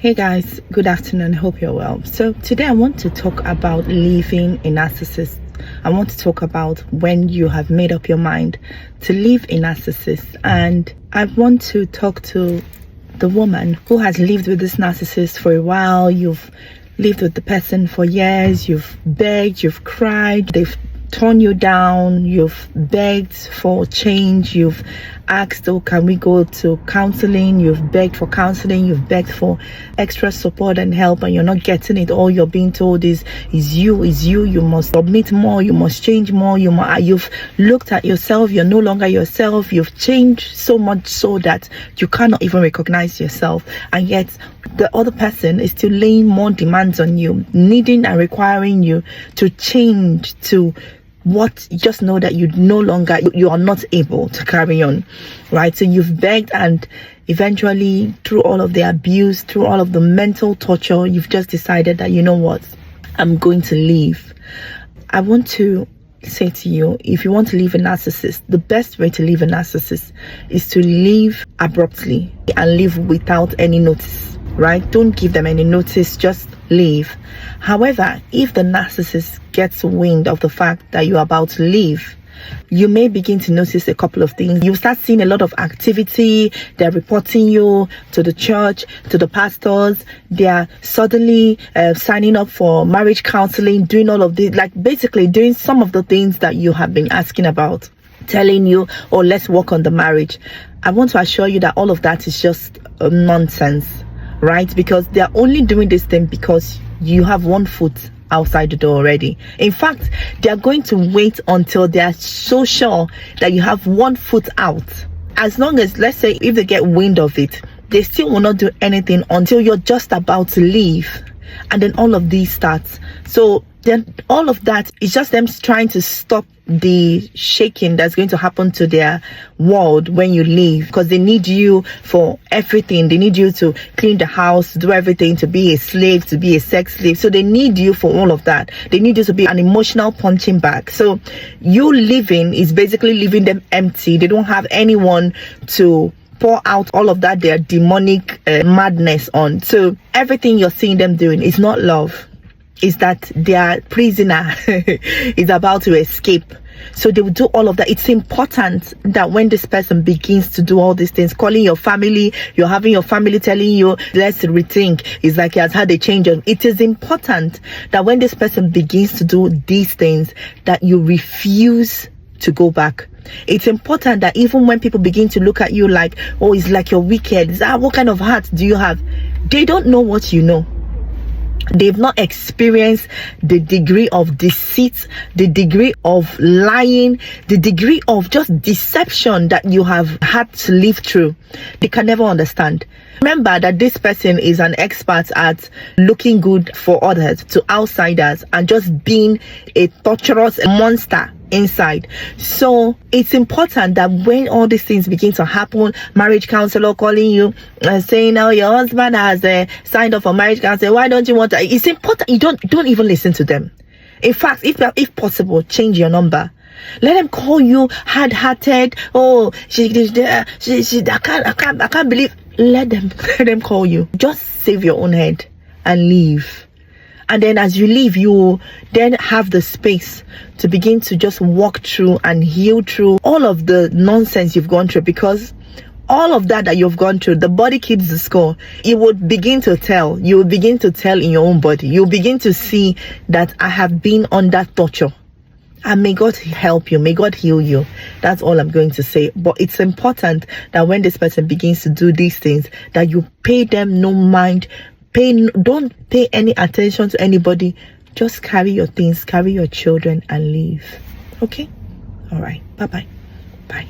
Hey guys, good afternoon. Hope you're well. So today I want to talk about leaving a narcissist. I want to talk about when you have made up your mind to leave a narcissist, and I want to talk to the woman who has lived with this narcissist for a while. You've lived with the person for years, you've begged, you've cried, they've torn you down, you've begged for change, you've asked, oh, can we go to counseling? You've begged for counseling, you've begged for extra support and help, and you're not getting it. All you're being told is you, you must submit more, you must change more, you've looked at yourself, you're no longer yourself, you've changed so much so that you cannot even recognize yourself, and yet the other person is still laying more demands on you, needing and requiring you to change to what, just know that you are not able to carry on, right? So you've begged, and eventually through all of the abuse, through all of the mental torture, you've just decided that, you know what, I'm going to leave. I want to say to you, if you want to leave a narcissist, the best way to leave a narcissist is to leave abruptly and leave without any notice, right? Don't give them any notice, just leave. However, if the narcissist gets wind of the fact that you're about to leave, you may begin to notice a couple of things. You start seeing a lot of activity. They're reporting you to the church, to the pastors. They are suddenly signing up for marriage counseling, doing all of this, like basically doing some of the things that you have been asking about, telling you, oh, let's work on the marriage. I want to assure you that all of that is just nonsense, right? Because they're only doing this thing because you have one foot outside the door already. In fact, they're going to wait until they're so sure that you have one foot out. As long as, let's say, if they get wind of it, they still will not do anything until you're just about to leave. And then all of these starts. So then all of that is just them trying to stop the shaking that's going to happen to their world when you leave, because they need you for everything. They need you to clean the house, do everything, to be a slave, to be a sex slave. So they need you for all of that. They need you to be an emotional punching bag. So you leaving is basically leaving them empty. They don't have anyone to pour out all of that, their demonic madness on. So everything you're seeing them doing is not love. Is that their prisoner is about to escape. So they will do all of that. It's important that when this person begins to do all these things, calling your family, you're having your family telling you, let's rethink, it's like he has had a change. It is important that when this person begins to do these things, that you refuse to go back. It's important that even when people begin to look at you like, oh, it's like you're wicked, what kind of heart do you have? They don't know what you know. They've not experienced the degree of deceit, the degree of lying, the degree of just deception that you have had to live through. They can never understand. Remember that this person is an expert at looking good for others, to outsiders, and just being a torturous monster inside. So it's important that when all these things begin to happen, marriage counselor calling you saying, oh, your husband has signed up for marriage counselor, why don't you want to? It's important you don't even listen to them. In fact, if possible, change your number. Let them call you hard-hearted. Oh, I can't believe. Let them call you. Just save your own head and leave. And then as you leave, you then have the space to begin to just walk through and heal through all of the nonsense you've gone through, because all of that you've gone through, the body keeps the score. You would begin to tell. You will begin to tell in your own body. You'll begin to see that I have been under torture. And may God help you. May God heal you. That's all I'm going to say. But it's important that when this person begins to do these things, that you pay them no mind. Don't pay any attention to anybody. Just carry your things, carry your children, and leave. Okay? All right. Bye-bye. Bye.